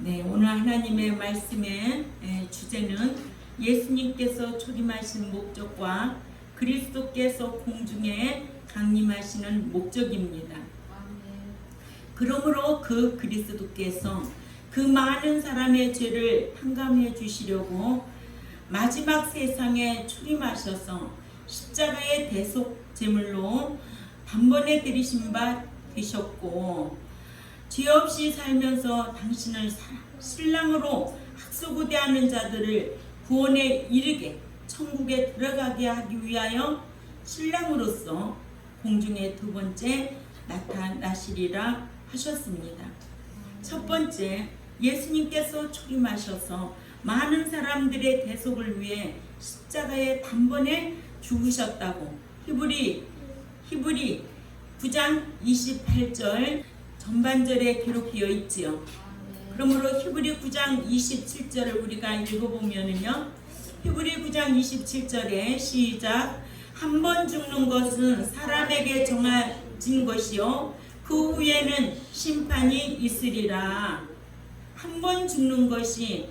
네, 오늘 하나님의 말씀의 주제는 예수님께서 초림하신 목적과 그리스도께서 공중에 강림하시는 목적입니다. 그러므로 그 그리스도께서 그 많은 사람의 죄를 탕감해 주시려고 마지막 세상에 초림하셔서 십자가의 대속 제물로 단번에 들이신 바 되셨고, 죄 없이 살면서 당신을 신랑으로 학수고대하는 자들을 구원에 이르게 천국에 들어가게 하기 위하여 신랑으로서 공중에 두 번째 나타나시리라 하셨습니다. 첫 번째, 예수님께서 초림하셔서 많은 사람들의 대속을 위해 십자가에 단번에 죽으셨다고 히브리 9장 28절 전반절에 기록되어 있지요. 그러므로 히브리 9장 27절을 우리가 읽어보면은요, 히브리 9장 27절에 시작. 한 번 죽는 것은 사람에게 정해진 것이요 그 후에는 심판이 있으리라. 한 번 죽는 것이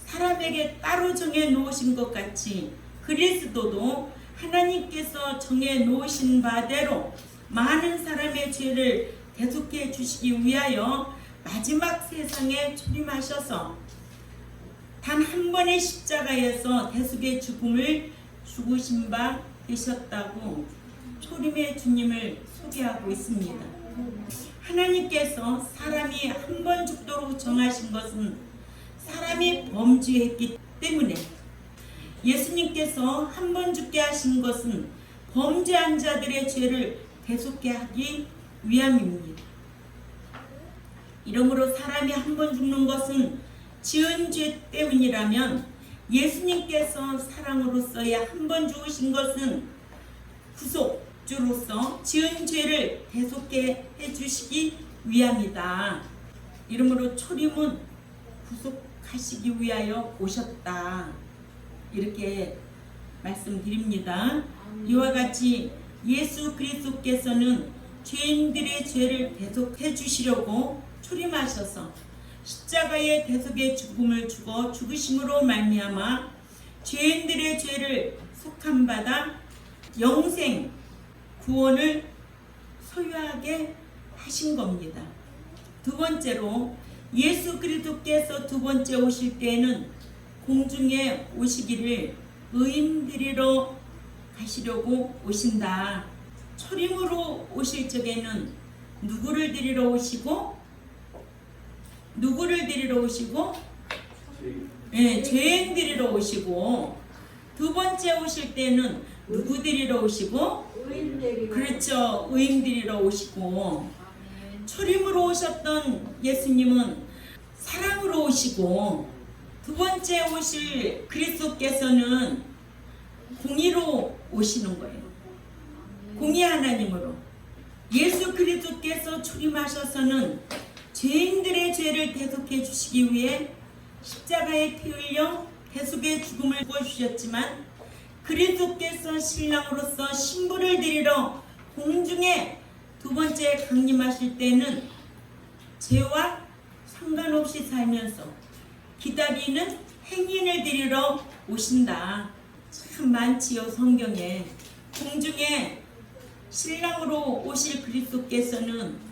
사람에게 따로 정해 놓으신 것 같이 그리스도도 하나님께서 정해 놓으신 바대로 많은 사람의 죄를 대속해 주시기 위하여 마지막 세상에 초림하셔서 단 한 번의 십자가에서 대속의 죽음을 죽으신 바 되셨다고 초림의 주님을 소개하고 있습니다. 하나님께서 사람이 한 번 죽도록 정하신 것은 사람이 범죄했기 때문에, 예수님께서 한 번 죽게 하신 것은 범죄한 자들의 죄를 대속해 하기 위함입니다. 이러므로 사람이 한 번 죽는 것은 지은 죄 때문이라면, 예수님께서 사랑으로서야 한 번 죽으신 것은 구속주로서 지은 죄를 대속해 주시기 위함이다. 이러므로 초림은 구속하시기 위하여 오셨다, 이렇게 말씀드립니다. 이와 같이 예수 그리스도께서는 죄인들의 죄를 대속해 주시려고 초림하셔서 십자가의 대속의 죽음을 주고 죽으심으로 말미암아 죄인들의 죄를 속함받아 영생 구원을 소유하게 하신 겁니다. 두 번째로, 예수 그리스도께서 두 번째 오실 때에는 공중에 오시기를 의인들이러 가시려고 오신다. 초림으로 오실 적에는 누구를 데리러 오시고 죄인 데리러 오시고, 두 번째 오실 때는 누구 데리러 오시고? 그렇죠, 의인 데리러 오시고. 초림으로 오셨던 예수님은 사랑으로 오시고, 두 번째 오실 그리스도께서는 공의로 오시는 거예요. 공의 하나님으로. 예수 그리스도께서 초림하셔서는 죄인들의 죄를 대속해 주시기 위해 십자가에 피 흘려 대속의 죽음을 부어주셨지만, 그리스도께서 신랑으로서 신부를 데리러 공중에 두 번째 강림하실 때는 죄와 상관없이 살면서 기다리는 행인을 데리러 오신다. 참 많지요, 성경에. 공중에 신랑으로 오실 그리스도께서는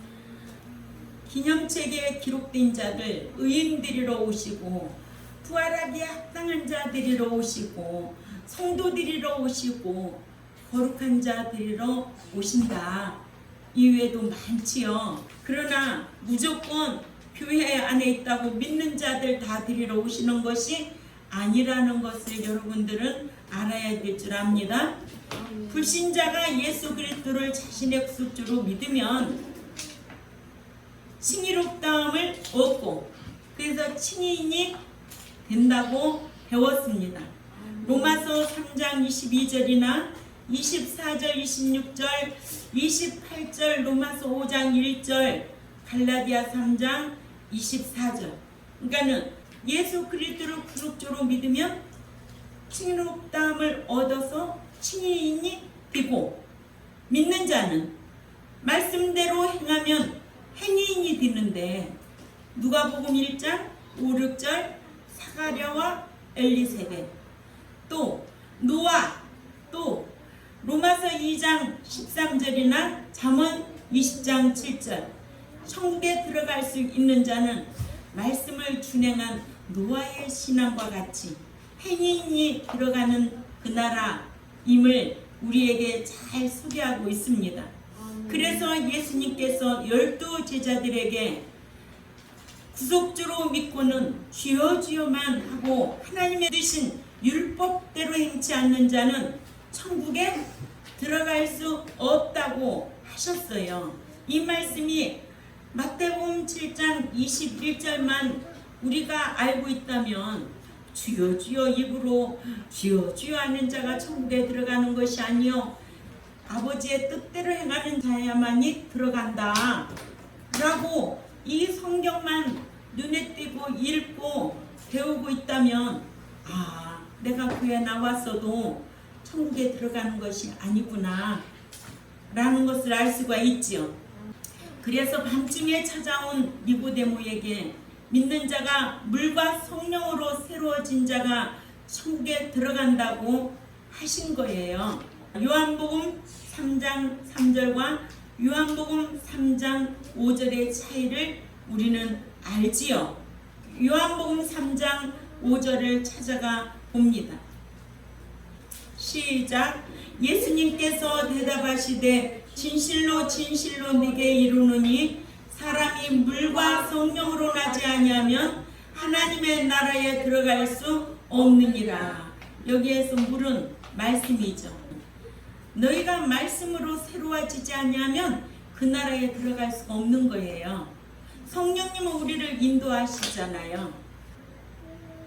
기념책에 기록된 자들 의인 데리러 오시고, 부활하기에 합당한 자 데리러 오시고, 성도 데리러 오시고, 거룩한 자 데리러 오신다. 이외에도 많지요. 그러나 무조건 교회 안에 있다고 믿는 자들 다 데리러 오시는 것이 아니라는 것을 여러분들은 알아야 될 줄 압니다. 불신자가 예수 그리스도를 자신의 구속주로 믿으면 칭의롭다함을 얻고, 그래서 칭의인이 된다고 배웠습니다. 로마서 3장 22절이나 24절, 26절, 28절, 로마서 5장 1절, 갈라디아 3장 24절. 그러니까는 예수 그리스도를 구속주로 믿으면 칭의롭다함을 얻어서 칭의인이 되고, 믿는 자는 말씀대로 행하면 행위인이 되는데, 누가복음 1장 5, 6절 사가랴와 엘리세벳, 또 노아, 또 로마서 2장 13절이나 잠언 20장 7절, 천국에 들어갈 수 있는 자는 말씀을 준행한 노아의 신앙과 같이 행인이 들어가는 그 나라임을 우리에게 잘 소개하고 있습니다. 그래서 예수님께서 12 제자들에게 구속주로 믿고는 주여 주여만 하고 하나님의 드신 율법대로 행치 않는 자는 천국에 들어갈 수 없다고 하셨어요. 이 말씀이 마태복음 7장 21절만 우리가 알고 있다면 주여 주여 입으로 주여 주여 하는 자가 천국에 들어가는 것이 아니요 아버지의 뜻대로 행하는 자야만이 들어간다 라고 이 성경만 눈에 띄고 읽고 배우고 있다면 내가 교회 나왔어도 천국에 들어가는 것이 아니구나 라는 것을 알 수가 있지요. 그래서 밤중에 찾아온 니고데모에게 믿는 자가 물과 성령으로 새로워진 자가 천국에 들어간다고 하신 거예요. 요한복음 3장 3절과 요한복음 3장 5절의 차이를 우리는 알지요. 요한복음 3장 5절을 찾아가 봅니다. 시작. 예수님께서 대답하시되 진실로 진실로 네게 이르노니 사람이 물과 성령으로 나지 아니하면 하나님의 나라에 들어갈 수 없느니라. 여기에서 물은 말씀이죠. 너희가 말씀으로 새로워지지 아니하면 그 나라에 들어갈 수가 없는 거예요. 성령님은 우리를 인도하시잖아요.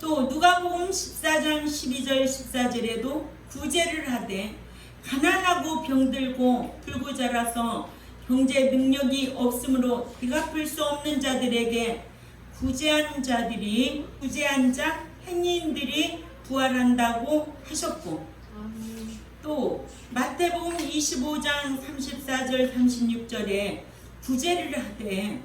또 누가복음 14장 12절 14절에도 구제를 하되 가난하고 병들고 불구 자라서 경제 능력이 없으므로 빚갚을 수 없는 자들에게 구제한 자 행인들이 부활한다고 하셨고, 또 마태복음 25장 34절 36절에 구제를 하되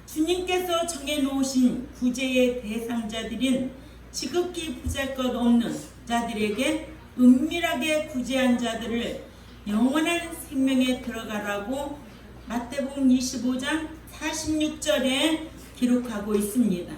주님께서 정해놓으신 구제의 대상자들인 지극히 보잘것없는 자들에게 은밀하게 구제한 자들을 영원한 생명에 들어가라고 마태복음 25장 46절에 기록하고 있습니다.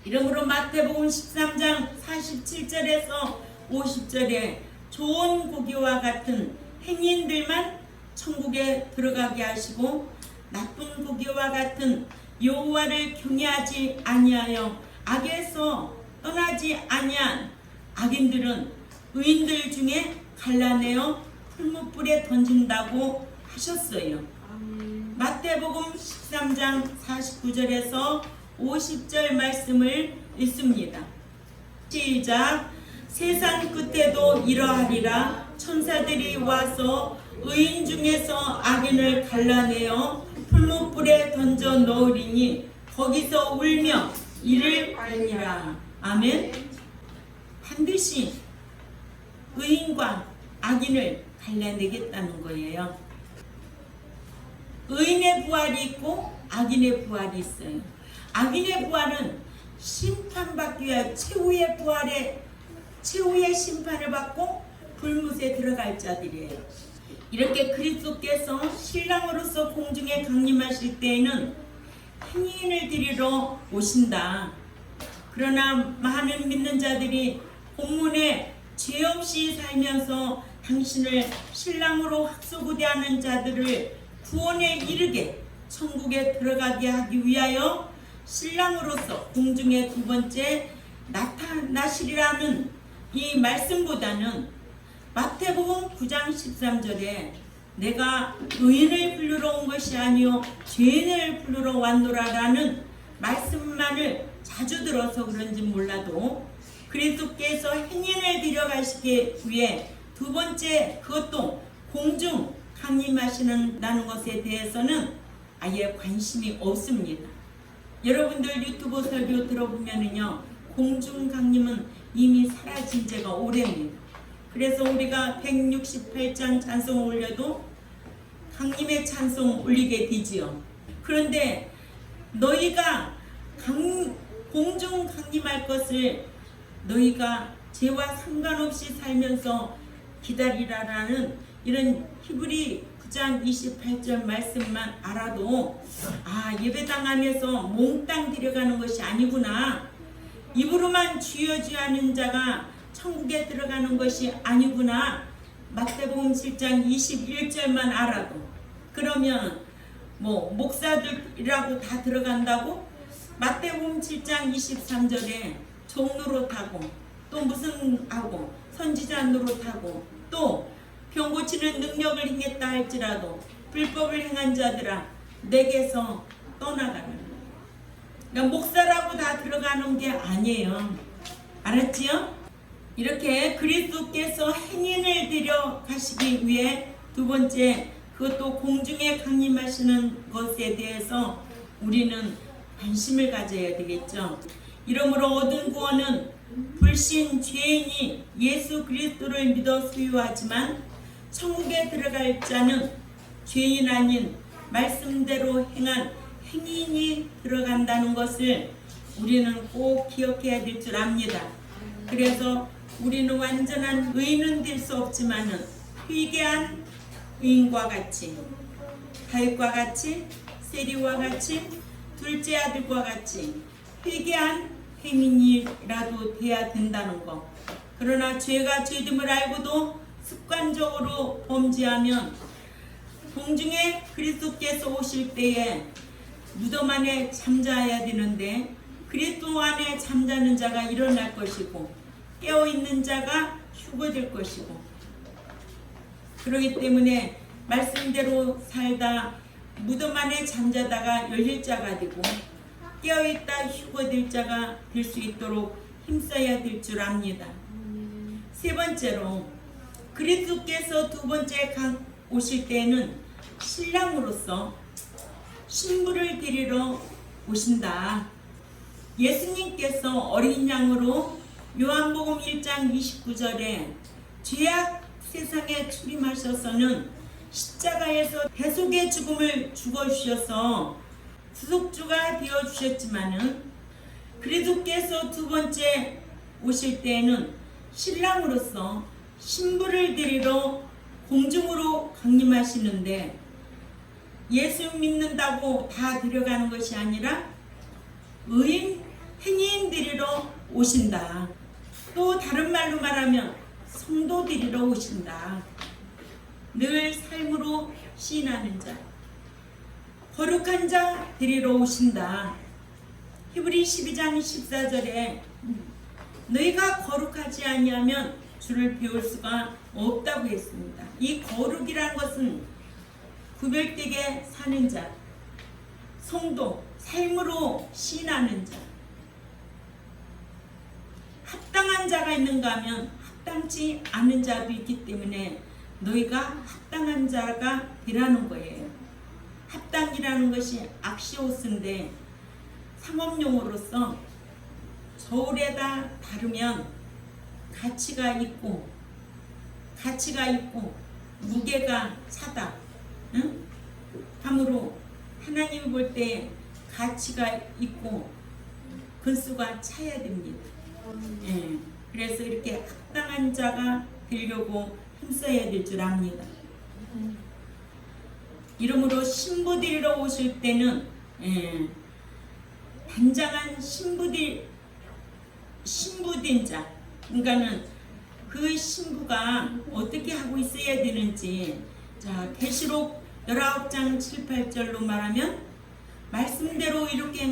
이러므로 마태복음 13장 47절에서 50절에 좋은 고기와 같은 행인들만 천국에 들어가게 하시고 나쁜 고기와 같은 여호와를 경외하지 아니하여 악에서 떠나지 아니한 악인들은 의인들 중에 갈라내어 풀무불에 던진다고 하셨어요. 마태복음 13장 49절에서 50절 말씀을 읽습니다. 시작. 세상 끝에도 이러하리라. 천사들이 와서 의인 중에서 악인을 갈라내어 풀무불에 던져 넣으리니 거기서 울며 이를 갈리라. 아멘. 반드시 의인과 악인을 갈라내겠다는 거예요. 의인의 부활이 있고 악인의 부활이 있어요. 악인의 부활은 심판받기 위해 최후의 심판을 받고 불못에 들어갈 자들이에요. 이렇게 그리스도께서 신랑으로서 공중에 강림하실 때에는 행인을 드리러 오신다. 그러나 많은 믿는 자들이 본문에 죄 없이 살면서 당신을 신랑으로 학소구대하는 자들을 구원에 이르게 천국에 들어가게 하기 위하여 신랑으로서 공중에 두 번째 나타나시리라는 이 말씀보다는 마태복음 9장 13절에 내가 의인을 부르러 온 것이 아니요 죄인을 부르러 왔노라라는 말씀만을 자주 들어서 그런지 몰라도 그리스도께서 행인을 데려가시기 위해 두 번째 그것도 공중 강림하시는 것에 대해서는 아예 관심이 없습니다. 여러분들 유튜브 설교 들어보면은요 공중 강림은 이미 사라진 지가 오래입니다. 그래서 우리가 168장 찬송 올려도 강림의 찬송 올리게 되지요. 그런데 너희가 공중 강림할 것을 너희가 죄와 상관없이 살면서 기다리라라는 이런 히브리 9장 28절 말씀만 알아도 예배당 안에서 몽땅 들어가는 것이 아니구나, 입으로만 주여 주여 하는 자가 천국에 들어가는 것이 아니구나, 마태복음 7장 21절만 알아도, 그러면 목사들이라고 다 들어간다고? 마태복음 7장 23절에 종노릇하고 또 무슨 하고 선지자 노릇하고 또 병 고치는 능력을 행했다 할지라도 불법을 행한 자들아 내게서 떠나가라. 그러니까 목사라고 다 들어가는 게 아니에요. 알았지요? 이렇게 그리스도께서 행인을 데려 가시기 위해 두 번째, 그것도 공중에 강림하시는 것에 대해서 우리는 관심을 가져야 되겠죠. 이러므로 얻은 구원은 불신 죄인이 예수 그리스도를 믿어 소유하지만 천국에 들어갈 자는 죄인 아닌 말씀대로 행한 행인이 들어간다는 것을 우리는 꼭 기억해야 될 줄 압니다. 그래서 우리는 완전한 의인은 될 수 없지만은 회개한 의인과 같이, 다윗과 같이, 세리와 같이, 둘째 아들과 같이 회개한 행인이라도 돼야 된다는 것. 그러나 죄가 죄됨을 알고도 습관적으로 범죄하면 공중에 그리스도께서 오실 때에 무덤 안에 잠자야 되는데 그리스도 안에 잠자는 자가 일어날 것이고 깨어있는 자가 휴거될 것이고, 그렇기 때문에 말씀대로 살다 무덤 안에 잠자다가 열릴 자가 되고 깨어있다 휴거될 자가 될 수 있도록 힘써야 될 줄 압니다. 세 번째로, 그리스도께서 두 번째 오실 때에는 신랑으로서 신부를 데리러 오신다. 예수님께서 어린 양으로 요한복음 1장 29절에 죄악 세상에 출임하셔서는 십자가에서 대속의 죽음을 죽어주셔서 수속주가 되어주셨지만은 그리스도께서 두 번째 오실 때에는 신랑으로서 신부를 데리러 공중으로 강림하시는데 예수 믿는다고 다 데려가는 것이 아니라 의인, 행인 데리러 오신다. 또 다른 말로 말하면 성도 데리러 오신다. 늘 삶으로 시인하는 자, 거룩한 자 데리러 오신다. 히브리 12장 14절에 너희가 거룩하지 아니하면 주를 배울 수가 없다고 했습니다. 이 거룩이라는 것은 구별되게 사는 자, 성도, 삶으로 시인하는 자. 합당한 자가 있는가 하면 합당치 않은 자도 있기 때문에 너희가 합당한 자가 되라는 거예요. 합당이라는 것이 악시오스인데 상업용어로서 저울에다 다루면 가치가 있고 무게가 차다. 응? 함으로 하나님이 볼 때 가치가 있고 근수가 차야 됩니다. 예. 그래서 이렇게 합당한 자가 되려고 힘써야 될 줄 압니다. 이러므로 신부 데리러 오실 때는 단장한 신부된 자, 그러니까는 그 신부가 어떻게 하고 있어야 되는지, 자, 계시록 19장 7, 8절로 말하면 말씀대로 이렇게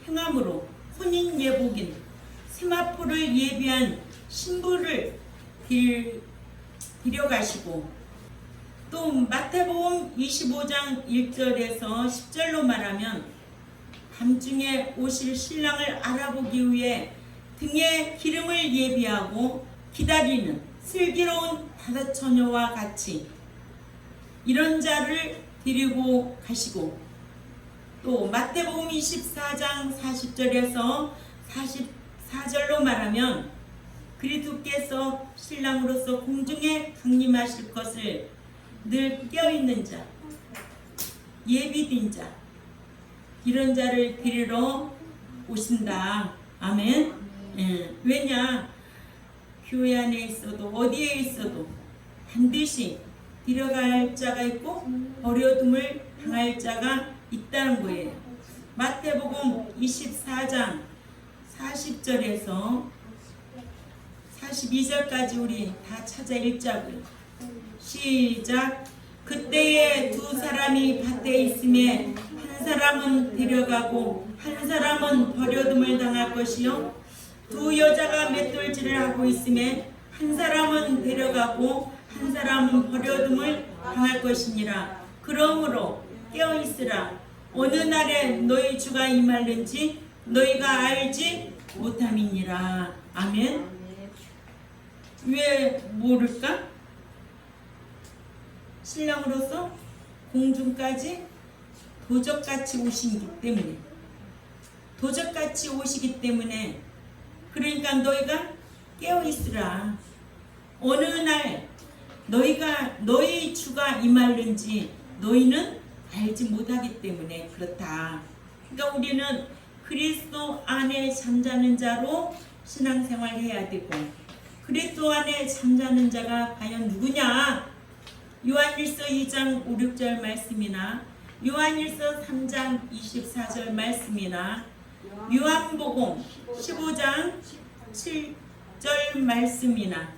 행함으로 혼인 예복인 세마포를 예비한 신부를 데려가시고, 또 마태복음 25장 1절에서 10절로 말하면 밤중에 오실 신랑을 알아보기 위해 등에 기름을 예비하고 기다리는 슬기로운 다섯 처녀와 같이 이런 자를 데리고 가시고, 또 마태복음 24장 40절에서 44절로 말하면 그리스도께서 신랑으로서 공중에 강림하실 것을 늘 깨어있는 자, 예비된 자, 이런 자를 데리러 오신다. 아멘. 예, 왜냐? 교회 안에 있어도 어디에 있어도 반드시 데려갈 자가 있고 버려둠을 당할 자가 있다는 거예요. 마태복음 24장 40절에서 42절까지 우리 다 찾아 읽자고요. 시작. 그때에 두 사람이 밭에 있음에 한 사람은 데려가고 한 사람은 버려둠을 당할 것이요 두 여자가 맷돌질을 하고 있음에 한 사람은 데려가고 한 사람은 버려둠을 당할 것이니라. 그러므로 깨어있으라. 어느 날에 너희 주가 임할는지 너희가 알지 못함이니라. 아멘. 왜 모를까? 신랑으로서 공중까지 도적같이 오시기 때문에, 도적같이 오시기 때문에, 그러니까 너희가 깨어있으라. 어느 날 너희 주가 임할는지 너희는 알지 못하기 때문에 그렇다. 그러니까 우리는 그리스도 안에 잠자는 자로 신앙생활 해야 되고, 그리스도 안에 잠자는 자가 과연 누구냐? 요한일서 2장 5, 6절 말씀이나 요한일서 3장 24절 말씀이나 요한복음 15장 7절 말씀이나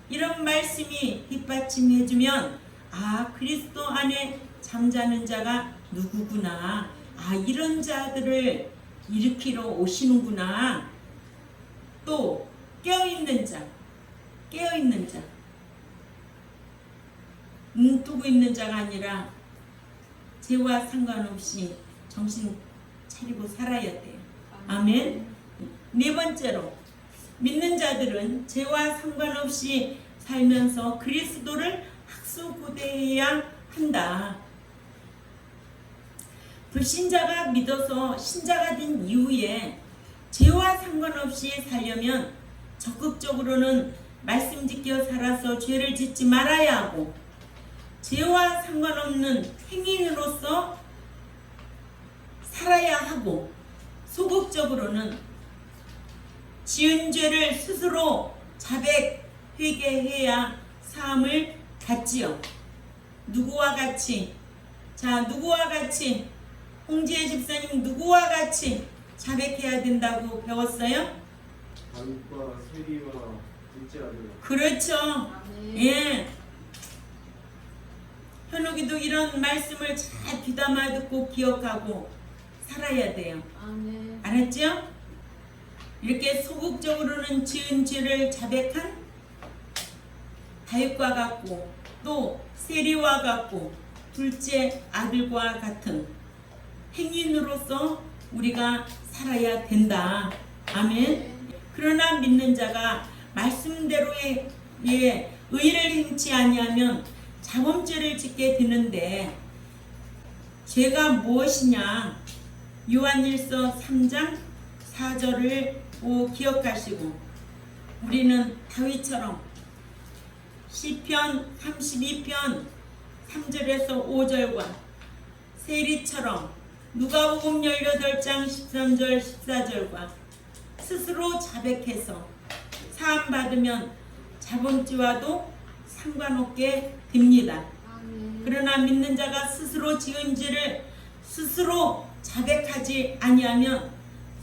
이런 말씀이 뒷받침해주면 그리스도 안에 잠자는 자가 누구구나, 이런 자들을 일으키러 오시는구나. 또 깨어있는 자, 눈 뜨고 있는 자가 아니라 죄와 상관없이 정신 차리고 살아야 돼요. 아멘. 네 번째로, 믿는 자들은 죄와 상관없이 살면서 그리스도를 학수고대해야 한다. 불신자가 믿어서 신자가 된 이후에 죄와 상관없이 살려면 적극적으로는 말씀 지켜 살아서 죄를 짓지 말아야 하고, 죄와 상관없는 행인으로서 살아야 하고, 소극적으로는 지은 죄를 스스로 자백 회개해야 사함을 갖지요. 누구와 같이? 누구와 같이? 홍지혜 집사님, 누구와 같이 자백해야 된다고 배웠어요? 다윗과 세리와 둘째 아들. 그렇죠. 예. 현욱이도 이런 말씀을 잘 귀담아 듣고 기억하고 살아야 돼요. 아멘. 알았죠? 이렇게 소극적으로는 지은 죄를 자백한 다윗과 같고, 또 세리와 같고, 둘째 아들과 같은 행인으로서 우리가 살아야 된다. 아멘. 그러나 믿는 자가 말씀대로의 의를 행치 아니하면 자범죄를 짓게 되는데, 죄가 무엇이냐? 요한일서 3장 4절을 기억하시고, 우리는 다윗처럼 시편 32편 3절에서 5절과 세리처럼 누가복음 18장 13절 14절과 스스로 자백해서 사함 받으면 자범죄와도 상관없게 됩니다. 그러나 믿는 자가 스스로 지은 죄를 스스로 자백하지 아니하면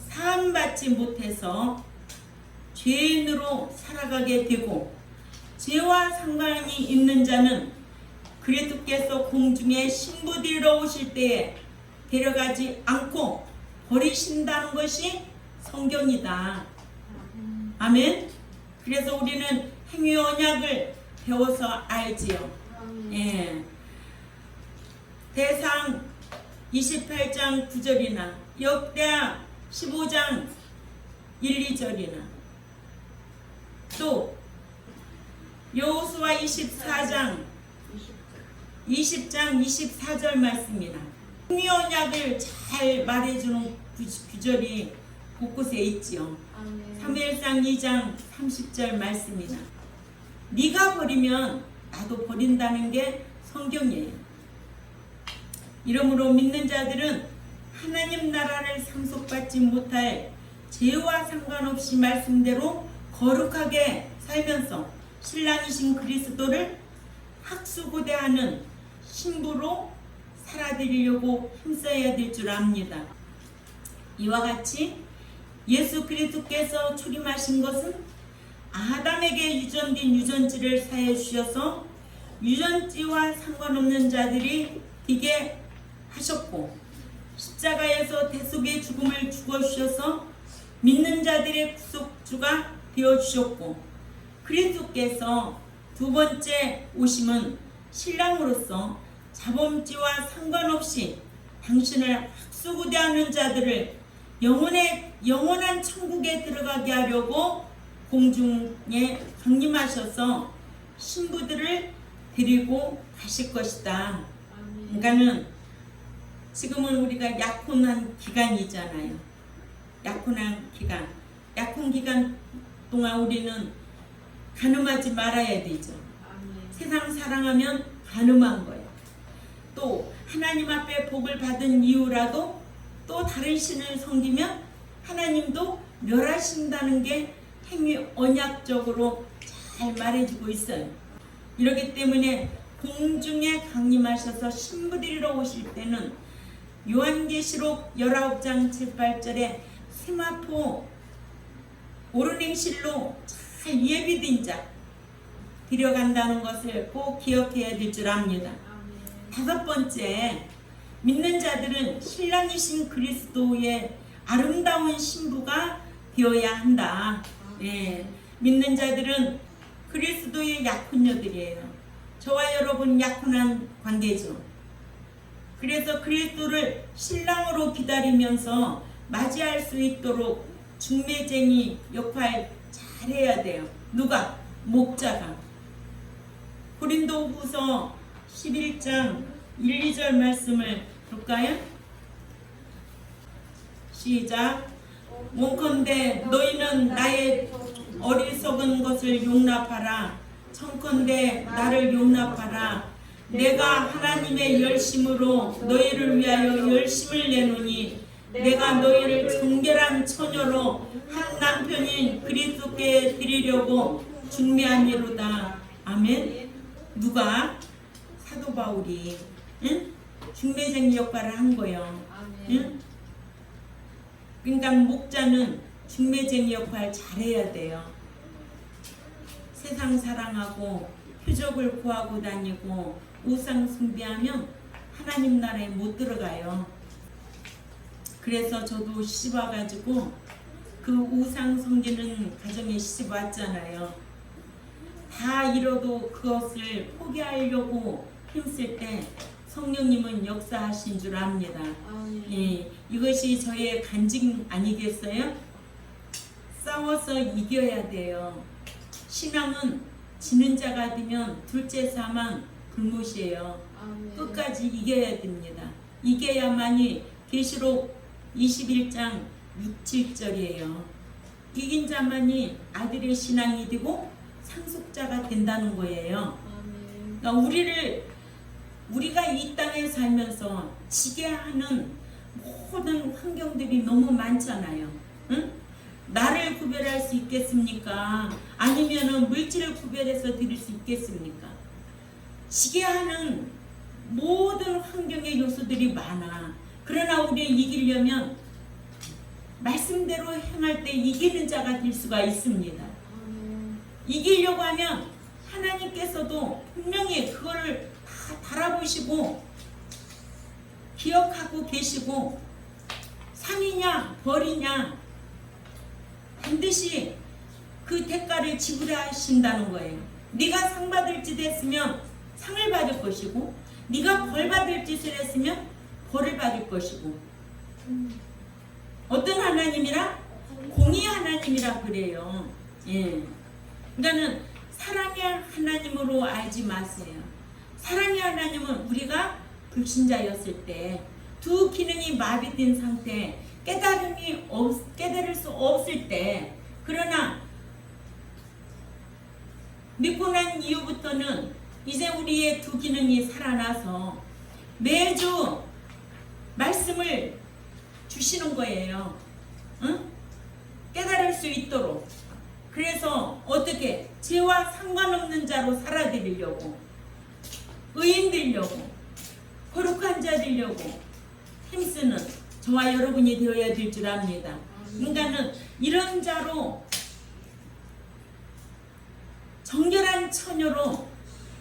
사함 받지 못해서 죄인으로 살아가게 되고, 죄와 상관이 있는 자는 그리스도께서 공중에 신부 데리러 오실 때에 데려가지 않고 버리신다는 것이 성경이다. 아멘. 그래서 우리는 행위 언약을 배워서 알지요. 예. 대상 28장 9절이나 역대하 15장 1, 2절이나 또 여호수아 24장 20장 24절 말씀이나 행위 언약을 잘 말해주는 구절이 곳곳에 있지요. 사무엘상 2장 30절 말씀이나 네가 버리면 나도 버린다는 게 성경이에요. 이러므로 믿는 자들은 하나님 나라를 상속받지 못할 죄와 상관없이 말씀대로 거룩하게 살면서 신랑이신 그리스도를 학수고대하는 신부로 살아드리려고 힘써야 될 줄 압니다. 이와 같이 예수 그리스도께서 출임하신 것은 아담에게 유전된 유전지를 사해 주셔서 유전지와 상관없는 자들이 되게 하셨고, 십자가에서 대속의 죽음을 죽어 주셔서 믿는 자들의 구속주가 되어 주셨고, 그리스도께서 두 번째 오심은 신랑으로서 자범죄와 상관없이 당신을 학수고대하는 자들을 영원한 천국에 들어가게 하려고 공중에 강림하셔서 신부들을 데리고 가실 것이다. 그러니까는 지금은 우리가 약혼한 기간이잖아요. 약혼한 기간. 약혼 기간 동안 우리는 간음하지 말아야 되죠. 세상 사랑하면 간음한 거예요. 또 하나님 앞에 복을 받은 이유라도 또 다른 신을 섬기면 하나님도 멸하신다는 게 행위 언약적으로 잘 말해주고 있어요. 이렇기 때문에 공중에 강림하셔서 신부들이러 오실 때는 요한계시록 19장 7, 8절에 세마포 오른행실로 잘 예비된 자 데려간다는 것을 꼭 기억해야 될 줄 압니다. 다섯 번째, 믿는 자들은 신랑이신 그리스도의 아름다운 신부가 되어야 한다. 예, 믿는 자들은 그리스도의 약혼녀들이에요. 저와 여러분 약혼한 관계죠. 그래서 그리스도를 신랑으로 기다리면서 맞이할 수 있도록 중매쟁이 역할 잘해야 돼요. 누가? 목자가. 고린도후서 11장 1, 2절 말씀을 볼까요? 시작. 원컨대 너희는 나의 어리석은 것을 용납하라. 청컨대 나를 용납하라. 내가 하나님의 열심으로 너희를 위하여 열심을 내노니 내가 너희를 정결한 처녀로 한 남편인 그리스도께 드리려고 중매하니로다. 아멘. 누가? 사도 바울이 중매쟁이 역할을 한 거예요. 응? 그러니까 목자는 중매쟁이 역할 잘해야 돼요. 세상 사랑하고 표적을 구하고 다니고 우상 숭배하면 하나님 나라에 못 들어가요. 그래서 저도 시집 와가지고 그 우상 섬기는 가정에 시집 왔잖아요. 다 잃어도 그것을 포기하려고 힘쓸 때 성령님은 역사하신 줄 압니다. 예, 이것이 저의 간증 아니겠어요? 싸워서 이겨야 돼요. 신앙은 지는 자가 되면 둘째 사망 불못이에요. 끝까지 이겨야 됩니다. 이겨야만이 계시록 21장 6, 7절이에요. 이긴 자만이 아들의 신앙이 되고 상속자가 된다는 거예요. 그러니까 우리가 이 땅에 살면서 지게 하는 모든 환경들이 너무 많잖아요. 응? 나를 구별할 수 있겠습니까? 아니면은 물질을 구별해서 드릴 수 있겠습니까? 지게 하는 모든 환경의 요소들이 많아. 그러나 우리 이기려면 말씀대로 행할 때 이기는 자가 될 수가 있습니다. 이기려고 하면 하나님께서도 분명히 그거를 다 달아보시고 기억하고 계시고 상이냐 벌이냐 반드시 그 대가를 지불하신다는 거예요. 네가 상 받을 짓 했으면 상을 받을 것이고 네가 벌 받을 짓을 했으면 벌을 받을 것이고. 어떤 하나님이라? 공의 하나님이라 그래요. 예. 그러니까는 사랑의 하나님으로 알지 마세요. 사랑의 하나님은 우리가 불신자였을 때 두 기능이 마비된 상태, 깨달을 수 없을 때, 그러나 믿고 난 이후부터는 이제 우리의 두 기능이 살아나서 매주 말씀을 주시는 거예요. 응? 수 있도록. 그래서 어떻게 죄와 상관없는 자로 살아드리려고, 의인 되려고, 거룩한 자 되려고 힘쓰는 저와 여러분이 되어야 될 줄 압니다. 인간은 이런 자로 정결한 처녀로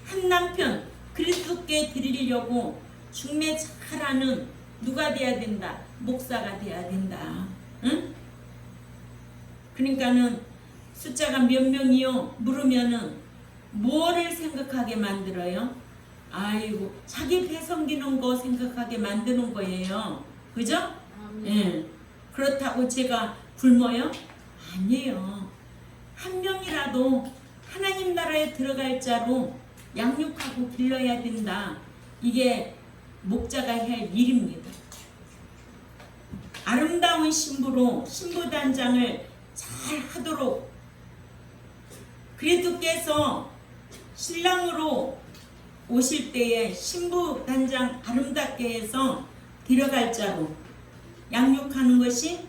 한 남편 그리스도께 드리려고 중매 잘하는 누가 돼야 된다? 목사가 돼야 된다. 응? 그러니까는 숫자가 몇 명이요? 물으면은 뭐를 생각하게 만들어요? 아이고, 자기 배 섬기는 거 생각하게 만드는 거예요. 그죠? 예. 그렇다고 제가 굶어요? 아니에요. 한 명이라도 하나님 나라에 들어갈 자로 양육하고 길러야 된다. 이게 목자가 할 일입니다. 아름다운 신부로 신부단장을 잘 하도록 그리스도께서 신랑으로 오실 때에 신부단장 아름답게 해서 데려갈 자로 양육하는 것이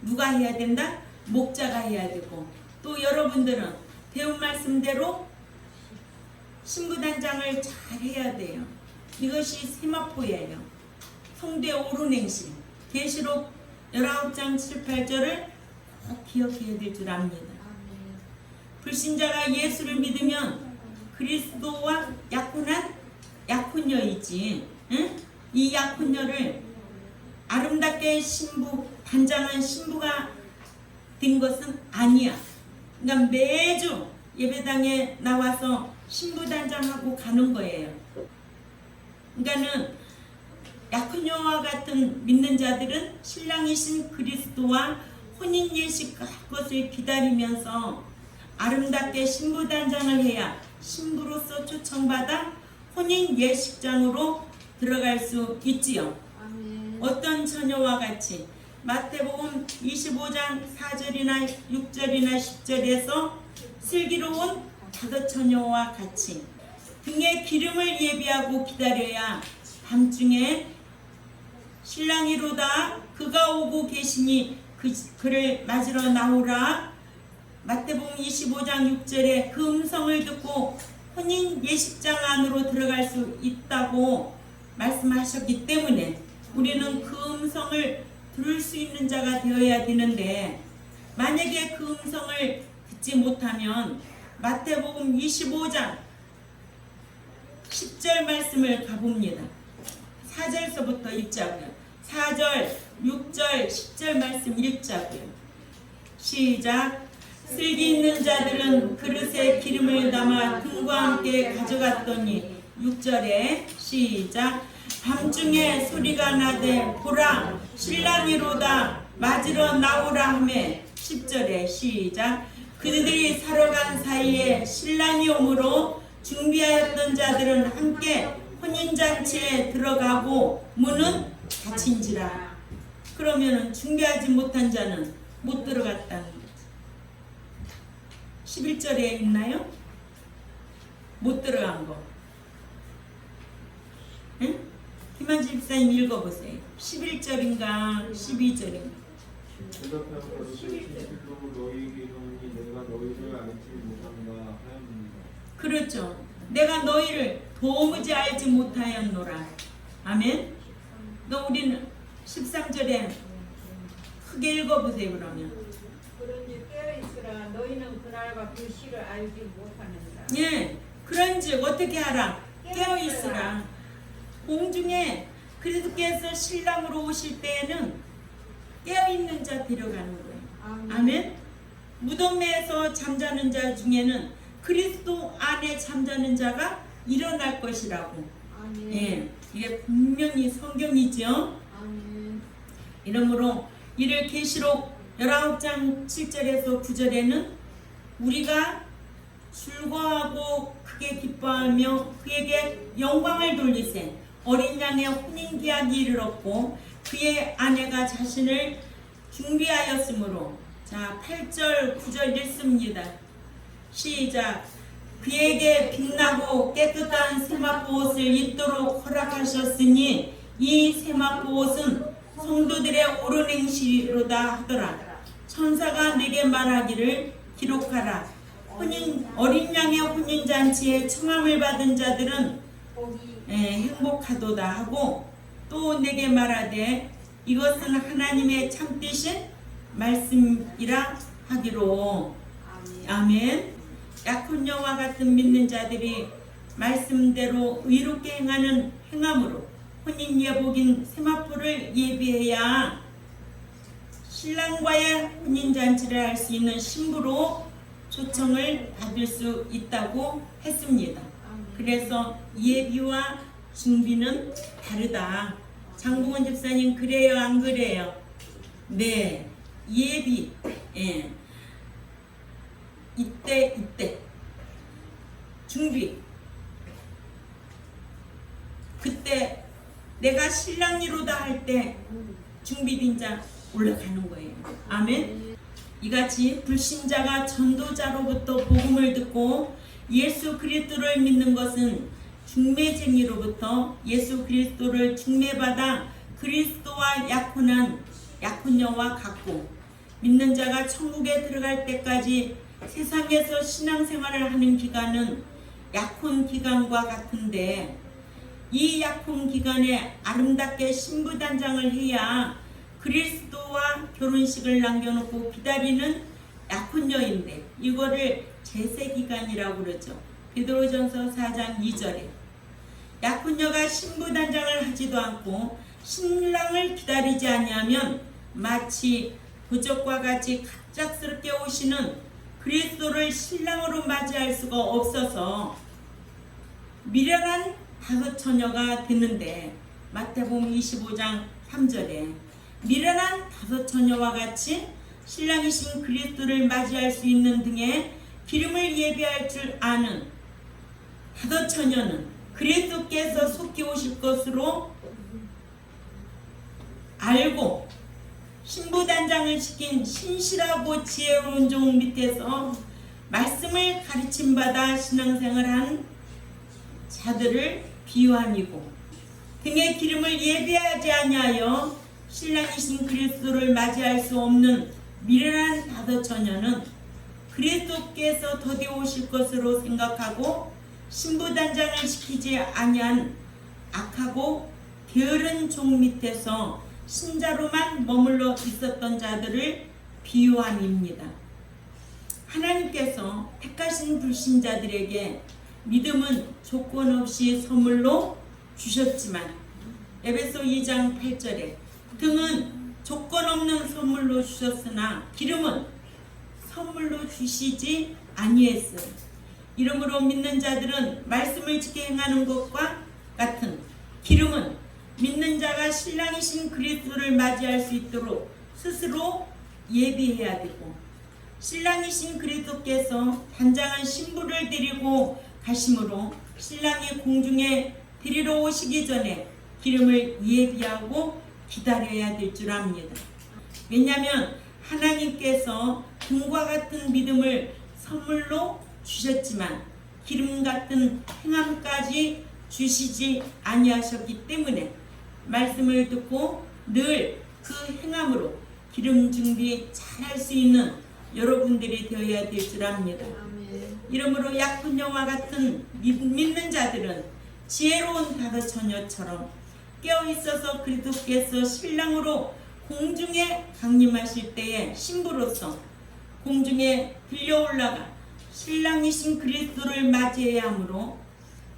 누가 해야 된다? 목자가 해야 되고, 또 여러분들은 배운 말씀대로 신부단장을 잘 해야 돼요. 이것이 세마포예요. 성도의 옳은 행실. 계시록 19장 7, 8절을 꼭 기억해야 될 줄 압니다. 불신자가 예수를 믿으면 그리스도와 약혼한 약혼녀이지, 응? 이 약혼녀를 아름답게 신부, 단장한 신부가 된 것은 아니야. 그러니까 매주 예배당에 나와서 신부 단장하고 가는 거예요. 그러니까는 약혼녀와 같은 믿는 자들은 신랑이신 그리스도와 혼인 예식할 것을 기다리면서 아름답게 신부 단장을 해야 신부로서 초청받아 혼인 예식장으로 들어갈 수 있지요. 아멘. 어떤 처녀와 같이 마태복음 25장 4절이나 6절이나 10절에서 슬기로운 다섯 처녀와 같이 등에 기름을 예비하고 기다려야 밤중에 신랑이로다 그가 오고 계시니 그를 맞으러 나오라. 마태복음 25장 6절에 그 음성을 듣고 혼인 예식장 안으로 들어갈 수 있다고 말씀하셨기 때문에 우리는 그 음성을 들을 수 있는 자가 되어야 되는데, 만약에 그 음성을 듣지 못하면 마태복음 25장 10절 말씀을 가봅니다. 4절서부터 읽자고요. 4절, 6절, 10절 말씀 읽자고요. 시작. 슬기 있는 자들은 그릇에 기름을 담아 등과 함께 가져갔더니 6절에 시작. 밤중에 소리가 나되 보라 신랑이로다 맞으러 나오라 하매 10절에 시작. 그들이 사러 간 사이에 신랑이 오므로 준비하였던 자들은 함께 혼인잔치에 들어가고 문은 닫힌지라. 그러면은 준비하지 못한 자는 못 들어갔다는 거죠. 11절에 있나요? 못 들어간 거. 응? 김한지 집사님 읽어보세요. 11절인가 12절인가. 대답하여 가로되 진실로 너희에게 이르노니 내가 너희를 알지 못한다 하였느니라. 그렇죠. 내가 너희를 도무지 알지 못하였노라. 아멘. 너 우리는 13절에 크게 읽어보세요. 그러면 그런지 깨어있으라 너희는 그날과 그 시를 알지 못하는다. 예, 그런즉 어떻게 하라? 깨어있으라. 공중에 그리스도께서 신랑으로 오실 때에는 깨어있는 자 데려가는 거예요. 아멘. 무덤에서 잠자는 자 중에는 그리스도 안에 잠자는 자가 일어날 것이라고. 아멘. 예, 이게 분명히 성경이죠. 아멘. 이러므로 이를 계시록 19장 7절에서 9절에는 우리가 즐거워하고 크게 기뻐하며 그에게 영광을 돌리세. 어린 양의 혼인계약이 이르렀고 그의 아내가 자신을 준비하였으므로. 자, 8절 9절 읽습니다. 시작. 그에게 빛나고 깨끗한 세마포 옷을 입도록 허락하셨으니 이 세마포 옷은 성도들의 옳은 행실로다 하더라. 천사가 내게 말하기를 기록하라. 어린 양의 혼인잔치에 청함을 받은 자들은 행복하도다 하고, 또 내게 말하되 이것은 하나님의 참되신 말씀이라 하기로. 아멘. 약혼녀와 같은 믿는 자들이 말씀대로 의롭게 행함으로 혼인 예복인 세마포를 예비해야 신랑과의 혼인잔치를 할 수 있는 신부로 초청을 받을 수 있다고 했습니다. 그래서 예비와 준비는 다르다. 장봉원 집사님, 그래요 안 그래요? 네, 예비, 이때 준비, 그때 내가 신랑이로다 할 때 준비빈자 올라가는 거예요. 아멘. 이같이 불신자가 전도자로부터 복음을 듣고 예수 그리스도를 믿는 것은 중매쟁이로부터 예수 그리스도를 중매받아 그리스도와 약혼한 약혼녀와 같고, 믿는 자가 천국에 들어갈 때까지 세상에서 신앙생활을 하는 기간은 약혼 기간과 같은데, 이 약혼 기간에 아름답게 신부단장을 해야 그리스도와 결혼식을 남겨놓고 기다리는 약혼녀인데, 이거를 제세기간이라고 그러죠. 베드로전서 4장 2절에 약혼녀가 신부단장을 하지도 않고 신랑을 기다리지 아니하면 마치 부적과 같이 갑작스럽게 오시는 그리스도를 신랑으로 맞이할 수가 없어서 미련한 다섯 처녀가 되는데, 마태복음 25장 3절에 미련한 다섯 처녀와 같이 신랑이신 그리스도를 맞이할 수 있는 등의 기름을 예비할 줄 아는 다섯 처녀는 그리스도께서 속히 오실 것으로 알고 신부단장을 시킨 신실하고 지혜로운 종 밑에서 말씀을 가르침받아 신앙생활한 자들을 비유함이고, 등의 기름을 예비하지 아니하여 신랑이신 그리스도를 맞이할 수 없는 미련한 다섯 처녀는 그리스도께서 더디 오실 것으로 생각하고 신부단장을 시키지 아니한 악하고 게으른 종 밑에서 신자로만 머물러 있었던 자들을 비유함입니다. 하나님께서 택하신 불신자들에게 믿음은 조건 없이 선물로 주셨지만, 에베소 2장 8절에 등은 조건 없는 선물로 주셨으나 기름은 선물로 주시지 아니했어요. 이러므로 믿는 자들은 말씀을 지켜 행하는 것과 같은 기름은 믿는 자가 신랑이신 그리스도를 맞이할 수 있도록 스스로 예비해야 되고, 신랑이신 그리스도께서 단장한 신부를 데리고 가심으로 신랑이 공중에 데리러 오시기 전에 기름을 예비하고 기다려야 될 줄 압니다. 왜냐하면 하나님께서 등과 같은 믿음을 선물로 주셨지만 기름 같은 행함까지 주시지 아니하셨기 때문에 말씀을 듣고 늘 그 행함으로 기름 준비 잘 할 수 있는 여러분들이 되어야 될 줄 압니다. 이러므로 약혼녀와 같은 믿는 자들은 지혜로운 다섯 처녀처럼 깨어있어서 그리스도께서 신랑으로 공중에 강림하실 때에 신부로서 공중에 들려올라가 신랑이신 그리스도를 맞이해야 하므로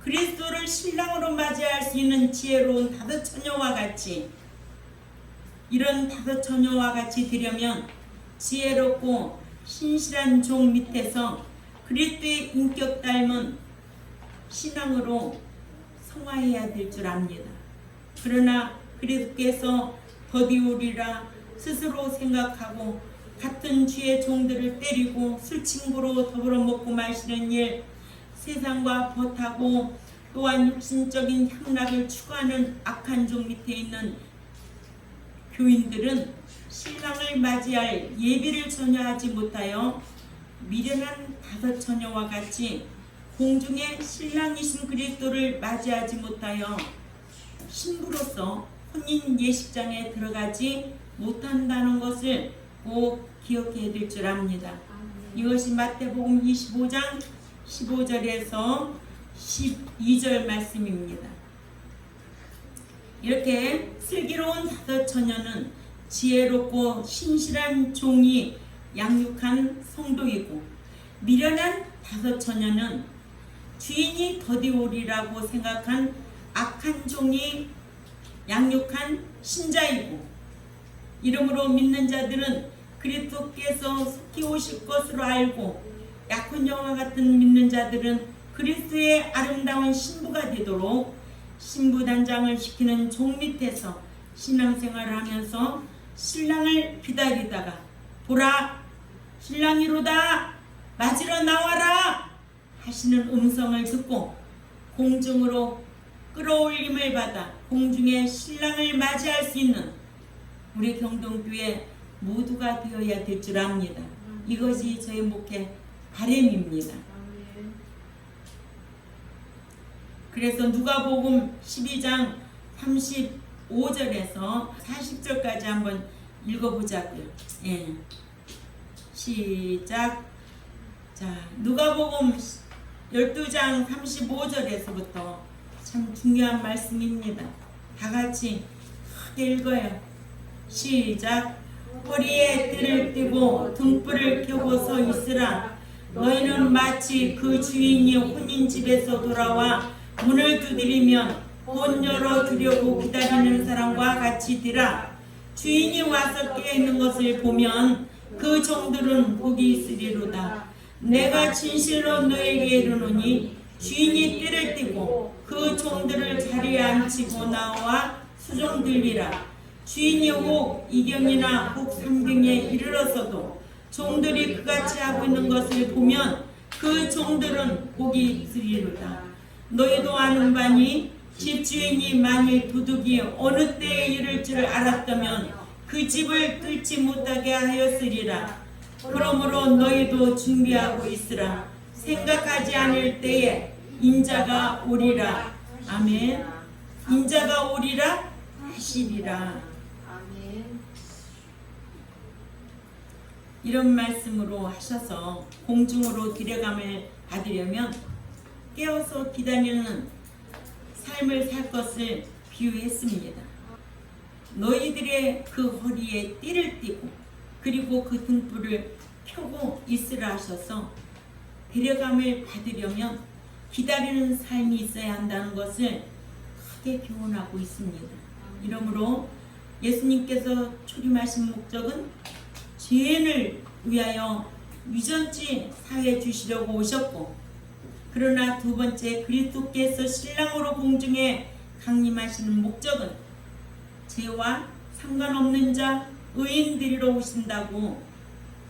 그리스도를 신랑으로 맞이할 수 있는 지혜로운 다섯 처녀와 같이, 이런 다섯 처녀와 같이 되려면 지혜롭고 신실한 종 밑에서 그리스도의 인격 닮은 신앙으로 성화해야 될 줄 압니다. 그러나 그리스도께서 더디 오리라 스스로 생각하고 같은 주의 종들을 때리고 술친구로 더불어 먹고 마시는 일, 세상과 벗하고 또한 육신적인 향락을 추구하는 악한 종 밑에 있는 교인들은 신랑을 맞이할 예비를 전혀 하지 못하여 미련한 다섯 처녀와 같이 공중에 신랑이신 그리스도를 맞이하지 못하여 신부로서 혼인 예식장에 들어가지 못한다는 것을 꼭 기억해야 될 줄 압니다. 이것이 마태복음 25장 15절에서 12절 말씀입니다. 이렇게 슬기로운 다섯 처녀는 지혜롭고 신실한 종이 양육한 성도이고, 미련한 다섯 처녀는 주인이 더디오리라고 생각한 악한 종이 양육한 신자이고, 이러므로 믿는 자들은 그리스도께서 속히 오실 것으로 알고, 약혼 여와 같은 믿는 자들은 그리스도의 아름다운 신부가 되도록 신부 단장을 시키는 종 밑에서 신앙생활을 하면서 신랑을 기다리다가, 보라 신랑이로다 맞으러 나와라 하시는 음성을 듣고 공중으로 끌어올림을 받아 공중에 신랑을 맞이할 수 있는 우리 경동교회 모두가 되어야 될 줄 압니다. 이것이 저희 목회 바람입니다. 그래서 누가복음 12장 35절에서 40절까지 한번 읽어보자고요. 예. 시작. 자, 누가복음 12장 35절에서부터 참 중요한 말씀입니다. 다 같이 크게 읽어요. 시작. 허리에 띠를 띠고 등불을 켜고 서 있으라. 너희는 마치 그 주인이 혼인집에서 돌아와 문을 두드리면 못 열어주려고 기다리는 사람과 같이 되라. 주인이 와서 깨어있는 것을 보면 그 종들은 복이 있으리로다. 내가 진실로 너에게 이르노니 주인이 띠를 띠고 그 종들을 자리에 앉히고 나와 수종들리라. 주인이 혹 2경이나 혹 3경에 이르러서도 종들이 그같이 하고 있는 것을 보면 그 종들은 복이 있으리로다. 너희도 아는 바니 집주인이 만일 도둑이 어느 때에 이를 줄 알았다면 그 집을 뚫지 못하게 하였으리라. 그러므로 너희도 준비하고 있으라. 생각하지 않을 때에 인자가 오리라. 아멘. 인자가 오리라 하시리라. 이런 말씀으로 하셔서 공중으로 데려감을 받으려면 깨어서 기다리는 삶을 살 것을 비유했습니다. 너희들의 그 허리에 띠를 띠고 그리고 그 등불을 켜고 있으라 하셔서 데려감을 받으려면 기다리는 삶이 있어야 한다는 것을 크게 교훈하고 있습니다. 이러므로 예수님께서 초림하신 목적은 죄인을 위하여 유전지 사회 주시려고 오셨고, 그러나 두 번째 그리스도께서 신랑으로 공중에 강림하시는 목적은 죄와 상관없는 자 의인들이로 오신다고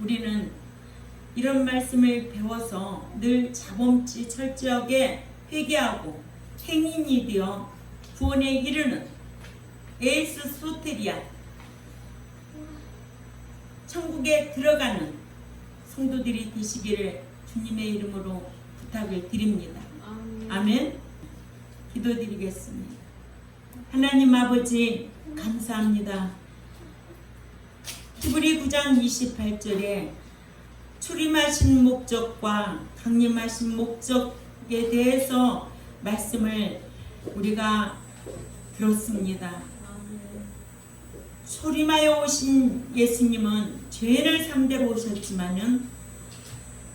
우리는 이런 말씀을 배워서 늘 자범치 철저하게 회개하고 행인이 되어 구원에 이르는 에이스 소테리아 천국에 들어가는 성도들이 되시기를 주님의 이름으로 부탁을 드립니다. 아멘. 기도드리겠습니다. 하나님 아버지 감사합니다. 히브리 9장 28절에 출임하신 목적과 강림하신 목적에 대해서 말씀을 우리가 들었습니다. 출임하여 오신 예수님은 죄인을 상대로 오셨지만은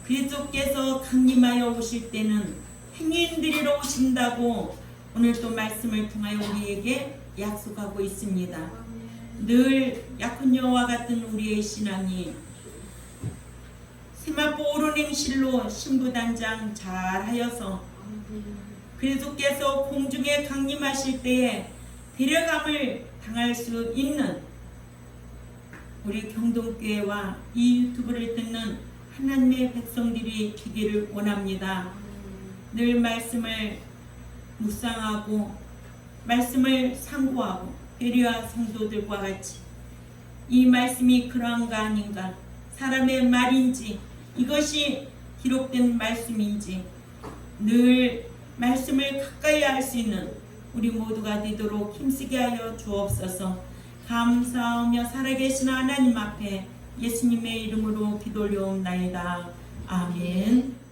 그리스도께서 강림하여 오실 때는 행인들이로 오신다고 오늘 또 말씀을 통하여 우리에게 약속하고 있습니다. 늘 약혼 여와 같은 우리의 신앙이 세마포 오르냉실로 신부단장 잘하여서 그리스도께서 공중에 강림하실 때에 데려감을 당할 수 있는 우리 경동교회와 이 유튜브를 듣는 하나님의 백성들이 되기를 원합니다. 늘 말씀을 묵상하고 말씀을 상고하고 베리아 성도들과 같이 이 말씀이 그러한가 아닌가, 사람의 말인지 이것이 기록된 말씀인지 늘 말씀을 가까이 할 수 있는 우리 모두가 되도록 힘쓰게 하여 주옵소서. 감사하며 살아계신 하나님 앞에 예수님의 이름으로 기도 올려옵나이다. 아멘.